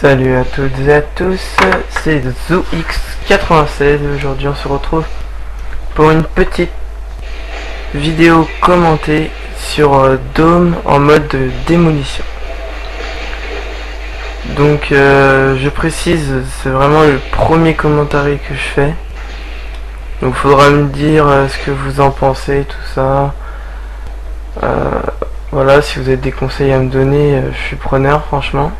Salut à toutes et à tous, c'est ZooX96. Aujourd'hui on se retrouve pour une petite vidéo commentée sur Dome en mode démolition. Donc je précise, c'est vraiment le premier commentaire que je fais. Donc faudra me dire ce que vous en pensez, tout ça. Voilà, si vous avez des conseils à me donner, je suis preneur franchement.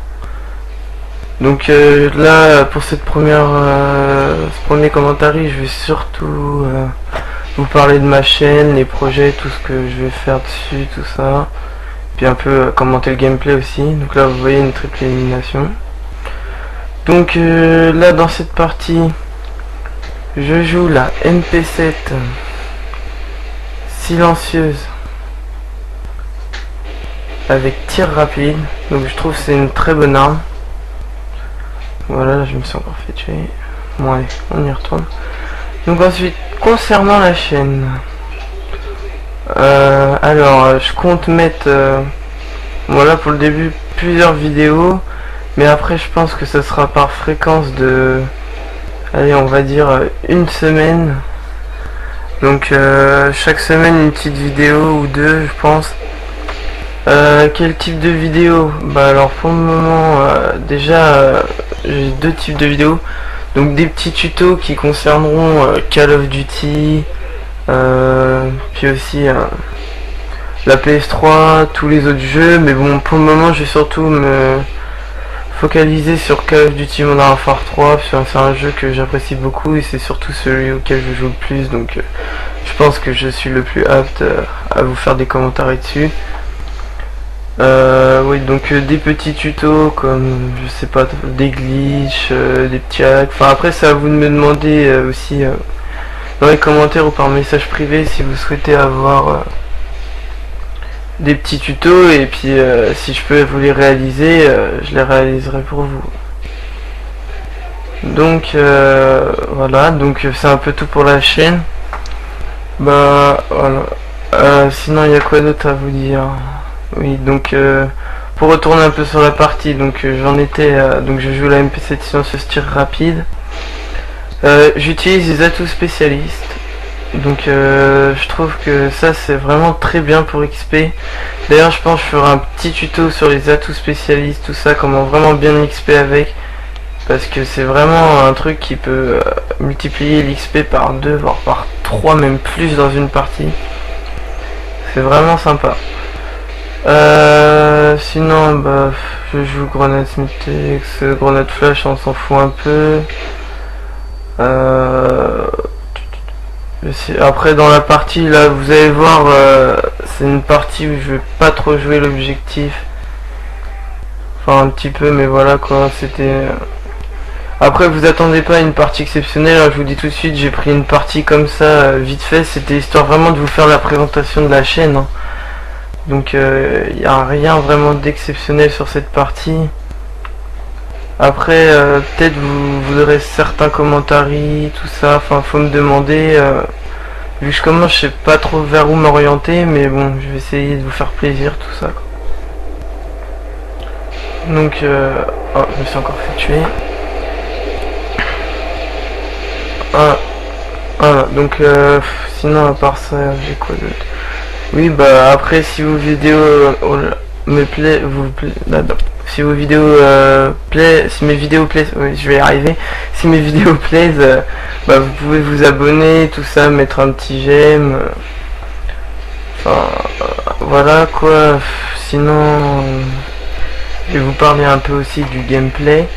Donc là, pour ce premier commentaire, je vais surtout vous parler de ma chaîne, les projets, tout ce que je vais faire dessus, tout ça. Puis un peu commenter le gameplay aussi. Donc là, vous voyez une triple élimination. Donc là, dans cette partie, je joue la MP7 silencieuse avec tir rapide. Donc je trouve que c'est une très bonne arme. Voilà, je me suis encore fait tuer. Bon allez, on y retourne. Donc ensuite, concernant la chaîne, alors je compte mettre, voilà pour le début, plusieurs vidéos, mais après je pense que ça sera par fréquence de, allez on va dire une semaine. Donc chaque semaine une petite vidéo ou deux, je pense. Quel type de vidéo? Bah alors pour le moment déjà j'ai deux types de vidéos. Donc des petits tutos qui concerneront Call of Duty, puis aussi la PS3, tous les autres jeux. Mais bon, pour le moment je vais surtout me focaliser sur Call of Duty Modern Warfare 3. C'est un jeu que j'apprécie beaucoup et c'est surtout celui auquel je joue le plus. Donc je pense que je suis le plus apte à vous faire des commentaires dessus. Oui, donc des petits tutos comme je sais pas, des glitches, des petits hacks. Enfin après c'est à vous de me demander aussi dans les commentaires ou par message privé si vous souhaitez avoir des petits tutos, et puis si je peux vous les réaliser, je les réaliserai pour vous. Donc voilà, donc c'est un peu tout pour la chaîne. Bah voilà. Sinon il y a quoi d'autre à vous dire? Oui, donc pour retourner un peu sur la partie, donc j'en étais, donc je joue la MP7 silencieuse tir rapide. J'utilise les atouts spécialistes. Donc je trouve que ça c'est vraiment très bien pour XP. D'ailleurs je pense que je ferai un petit tuto sur les atouts spécialistes, tout ça, comment vraiment bien XP avec. Parce que c'est vraiment un truc qui peut multiplier l'XP par 2, voire par 3, même plus dans une partie. C'est vraiment sympa. Sinon bah je joue grenade Smitex, grenade flash on s'en fout un peu. Après dans la partie là vous allez voir, c'est une partie où je vais pas trop jouer l'objectif. Enfin un petit peu, mais voilà quoi, c'était... Après vous attendez pas à une partie exceptionnelle, hein, je vous dis tout de suite, j'ai pris une partie comme ça vite fait, c'était histoire vraiment de vous faire la présentation de la chaîne, hein. Donc il n'y a rien vraiment d'exceptionnel sur cette partie. Après peut-être vous voudrez certains commentaires, tout ça, enfin faut me demander. Vu que je commence, je sais pas trop vers où m'orienter, mais bon je vais essayer de vous faire plaisir, tout ça quoi. Donc oh, je me suis encore fait tuer. Voilà, donc sinon à part ça j'ai quoi d'autre? Oui bah après si vos vidéos me plaisent, si vos vidéos si mes vidéos plaisent, oui, je vais y arriver. Si mes vidéos plaisent, bah vous pouvez vous abonner, tout ça, mettre un petit j'aime. Enfin voilà quoi. Sinon je vais vous parler un peu aussi du gameplay.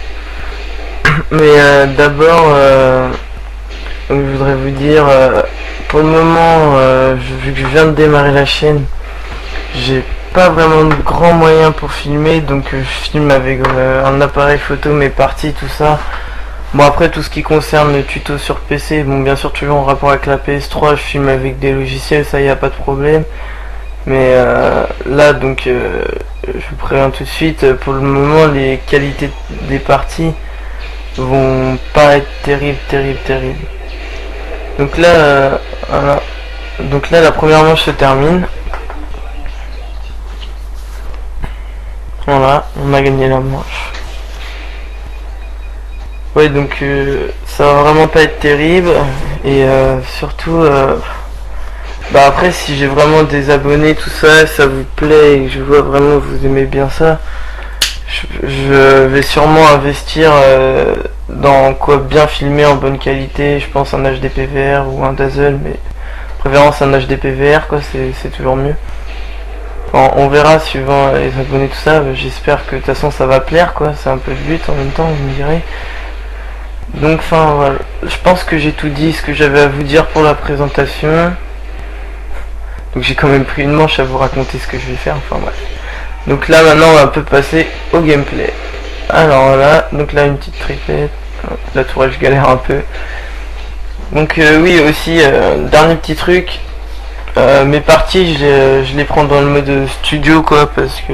Mais d'abord donc je voudrais vous dire, pour le moment, vu que je viens de démarrer la chaîne, j'ai pas vraiment de grands moyens pour filmer, donc je filme avec un appareil photo mes parties, tout ça. Bon après tout ce qui concerne le tuto sur PC, bon bien sûr toujours en rapport avec la PS3, je filme avec des logiciels, ça y a pas de problème. Mais là donc je vous préviens tout de suite, pour le moment les qualités des parties vont pas être terribles. Donc là, voilà. Donc là, la première manche se termine. Voilà, on a gagné la manche. Ouais, donc ça va vraiment pas être terrible. Et surtout, bah après, si j'ai vraiment des abonnés, tout ça, ça vous plaît et que je vois vraiment que vous aimez bien ça, je vais sûrement investir dans quoi bien filmer en bonne qualité. Je pense un HD PVR ou un Dazzle, mais préférence un HD PVR, quoi, c'est toujours mieux. Enfin, on verra suivant les abonnés, tout ça. J'espère que de toute façon ça va plaire, quoi. C'est un peu le but en même temps, vous me direz. Donc, enfin, voilà. Je pense que j'ai tout dit ce que j'avais à vous dire pour la présentation. Donc j'ai quand même pris une manche à vous raconter ce que je vais faire, enfin bref. Donc là maintenant on va un peu passer au gameplay. Alors voilà, donc là une petite triplette. La tourelle je galère un peu. Donc oui aussi, dernier petit truc. Mes parties je les prends dans le mode studio quoi, parce que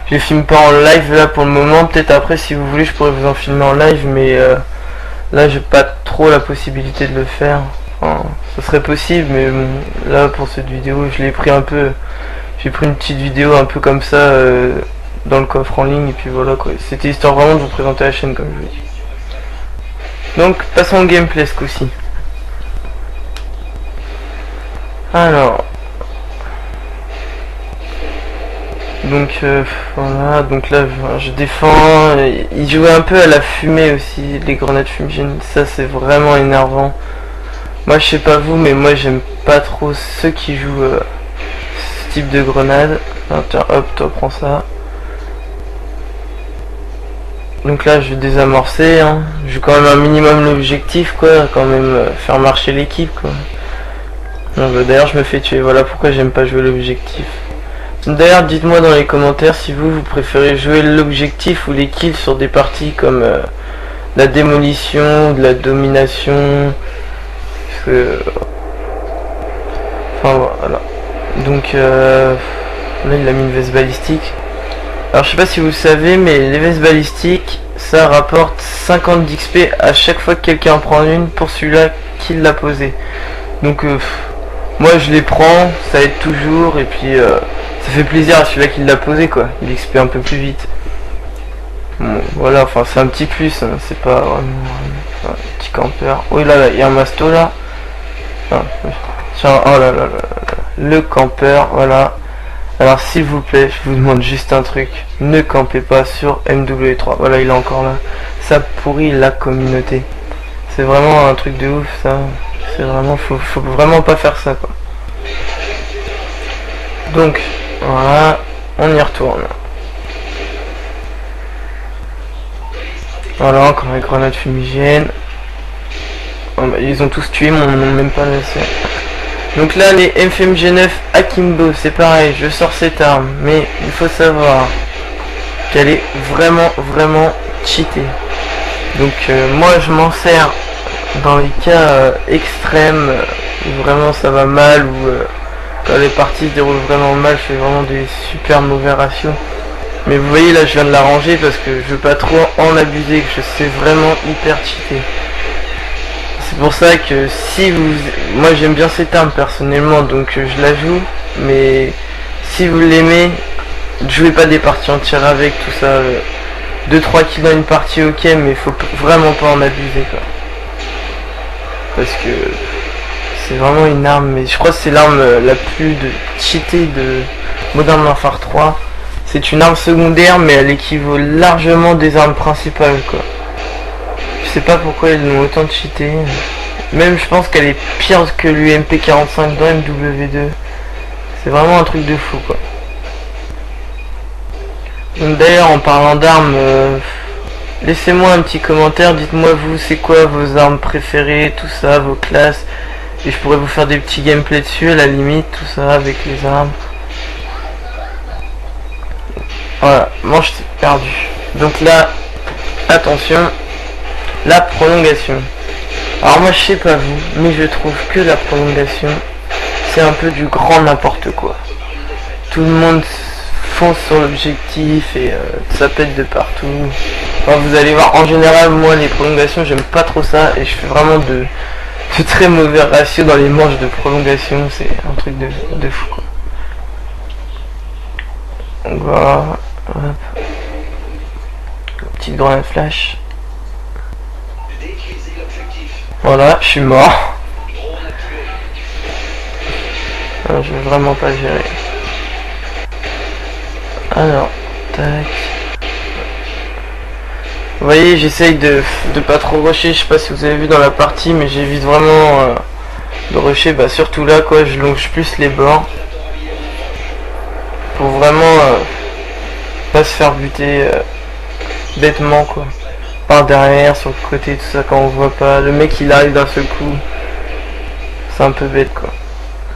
je les filme pas en live là pour le moment. Peut-être après si vous voulez je pourrais vous en filmer en live, mais là j'ai pas trop la possibilité de le faire. Enfin, ça serait possible, mais bon, là pour cette vidéo je l'ai pris un peu, j'ai pris une petite vidéo un peu comme ça dans le coffre en ligne et puis voilà quoi. C'était histoire vraiment de vous présenter la chaîne comme je vous dis. Donc passons au gameplay ce coup-ci. Alors donc voilà, donc là je défends. Il jouait un peu à la fumée aussi, les grenades fumigènes, ça c'est vraiment énervant. Moi je sais pas vous, mais moi j'aime pas trop ceux qui jouent ce type de grenade. Ah, tiens, hop, toi prends ça. Donc là je vais désamorcer, hein. Je vais quand même un minimum l'objectif quoi, quand même faire marcher l'équipe quoi. D'ailleurs je me fais tuer, voilà pourquoi j'aime pas jouer l'objectif. D'ailleurs dites-moi dans les commentaires si vous préférez jouer l'objectif ou les kills sur des parties comme la démolition, de la domination. Enfin voilà. Donc là il a mis une veste balistique. Alors je sais pas si vous savez, mais les vestes balistiques ça rapporte 50 d'XP à chaque fois que quelqu'un en prend une pour celui-là qui l'a posé. Donc moi je les prends, ça aide toujours et puis ça fait plaisir à celui-là qui l'a posé quoi. Il XP un peu plus vite. Bon, voilà, enfin c'est un petit plus, hein. C'est pas vraiment un petit campeur. Oui là, il y a un masto là. Tiens, oh là là là là, le campeur, voilà. Alors s'il vous plaît, je vous demande juste un truc, ne campez pas sur MW3. Voilà, il est encore là. Ça pourrit la communauté. C'est vraiment un truc de ouf ça. C'est vraiment, faut vraiment pas faire ça quoi. Donc voilà, on y retourne. Voilà, encore les grenades fumigènes. Oh, bah, ils ont tous tué, mais on n'en même pas laissé. Donc là les FMG9 Akimbo, c'est pareil, je sors cette arme, mais il faut savoir qu'elle est vraiment cheatée. Donc moi je m'en sers dans les cas extrêmes où vraiment ça va mal, ou quand les parties se déroulent vraiment mal, je fais vraiment des super mauvais ratios. Mais vous voyez là je viens de la ranger parce que je veux pas trop en abuser, que je sais vraiment hyper cheaté. C'est pour ça que si vous... Moi j'aime bien cette arme personnellement, donc je la joue. Mais si vous l'aimez, jouez pas des parties entières avec, tout ça. 2-3 kills dans une partie ok, mais faut vraiment pas en abuser quoi. Parce que c'est vraiment une arme, mais je crois que c'est l'arme la plus cheatée de Modern Warfare 3. C'est une arme secondaire, mais elle équivaut largement des armes principales quoi. Je sais pas pourquoi ils l'ont autant cheaté. Même je pense qu'elle est pire que l'UMP 45 dans MW2. C'est vraiment un truc de fou quoi. Donc d'ailleurs en parlant d'armes, laissez-moi un petit commentaire, dites-moi vous c'est quoi vos armes préférées, tout ça, vos classes. Et je pourrais vous faire des petits gameplays dessus à la limite, tout ça avec les armes. Voilà, manche perdue. Donc là, attention. La prolongation. Alors moi je sais pas vous, mais je trouve que la prolongation c'est un peu du grand n'importe quoi. Tout le monde fonce sur l'objectif et ça pète de partout. Enfin, vous allez voir, en général moi les prolongations j'aime pas trop ça et je fais vraiment de très mauvais ratios dans les manches de prolongation. C'est un truc de fou quoi. Donc voilà, hop. Petite grenade flash. Voilà, je suis mort. Ah, je vais vraiment pas gérer. Alors, tac. Vous voyez, j'essaye de pas trop rusher. Je sais pas si vous avez vu dans la partie, mais j'évite vraiment de rusher. Bah surtout là, quoi, je longe plus les bords pour vraiment pas se faire buter bêtement, quoi. Par derrière, sur le côté, tout ça, quand on voit pas. Le mec, il arrive d'un seul coup. C'est un peu bête, quoi.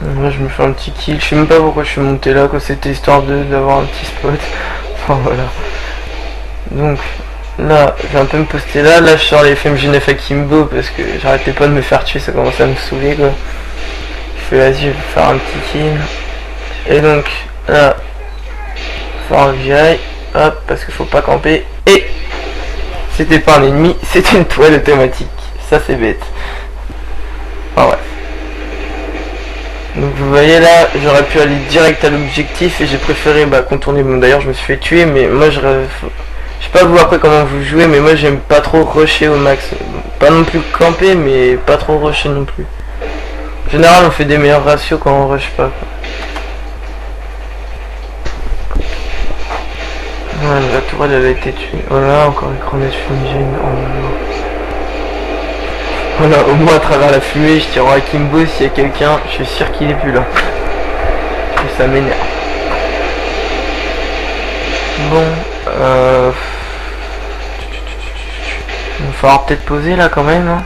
Moi, je me fais un petit kill. Je sais même pas pourquoi je suis monté là, quoi. C'était histoire d'avoir un petit spot. Enfin, voilà. Donc, là, je vais un peu me poster là. Là, je sors les FMG9 Akimbo parce que j'arrêtais pas de me faire tuer. Ça commençait à me saouler, quoi. Je fais, vas-y, je vais faire un petit kill. Et donc, là, faut que j'y aille. Hop, parce qu'il faut pas camper. Et c'était pas un ennemi, c'était une toile automatique. Ça, c'est bête. Enfin, ouais. Donc vous voyez là, j'aurais pu aller direct à l'objectif et j'ai préféré contourner. Bon, d'ailleurs, je me suis fait tuer, mais moi je sais pas vous après comment vous jouez, mais moi j'aime pas trop rusher au max. Pas non plus camper, mais pas trop rusher non plus. En général, on fait des meilleurs ratios quand on rush pas, quoi. Voilà, la tourelle elle a été tuée. Voilà, encore une grenade fumigène. Oh là là. Voilà, au moins à travers la fumée, je tire à Kimbo s'il y a quelqu'un, je suis sûr qu'il est plus là. Et ça m'énerve. Bon, il va falloir peut-être poser là quand même. Hein.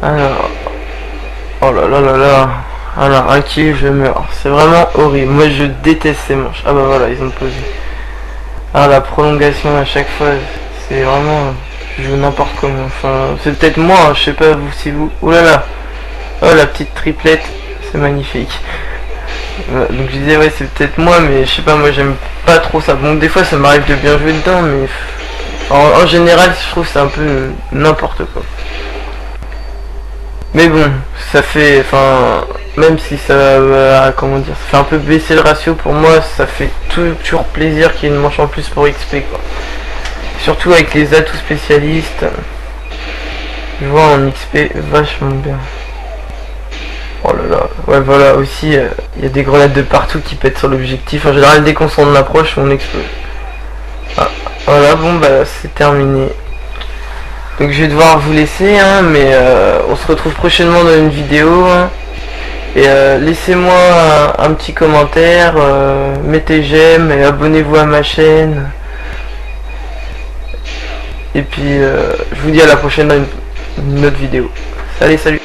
Alors, oh là là là là. Alors, un kill, je meurs. C'est vraiment horrible. Moi, je déteste ces manches. Ah bah voilà, ils ont posé. Alors, la prolongation à chaque fois, c'est vraiment... Je joue n'importe comment, enfin c'est peut-être moi, hein, je sais pas vous si vous. Oh là là. Oh la petite triplette, c'est magnifique. Voilà, donc je disais ouais c'est peut-être moi mais je sais pas, moi j'aime pas trop ça. Bon des fois ça m'arrive de bien jouer dedans mais en général je trouve c'est un peu n'importe quoi. Mais bon, ça fait, enfin, même si ça, comment dire, ça fait un peu baisser le ratio pour moi, ça fait toujours plaisir qu'il y ait une manche en plus pour XP quoi. Surtout avec les atouts spécialistes. Je vois en XP vachement bien. Oh là là. Ouais voilà aussi il y a des grenades de partout qui pètent sur l'objectif. En général dès qu'on s'en approche on explose. Ah, voilà bon bah c'est terminé. Donc je vais devoir vous laisser hein, mais on se retrouve prochainement dans une vidéo. Hein. Et laissez-moi un petit commentaire, mettez j'aime et abonnez-vous à ma chaîne. Et puis je vous dis à la prochaine dans une autre vidéo. Allez, salut.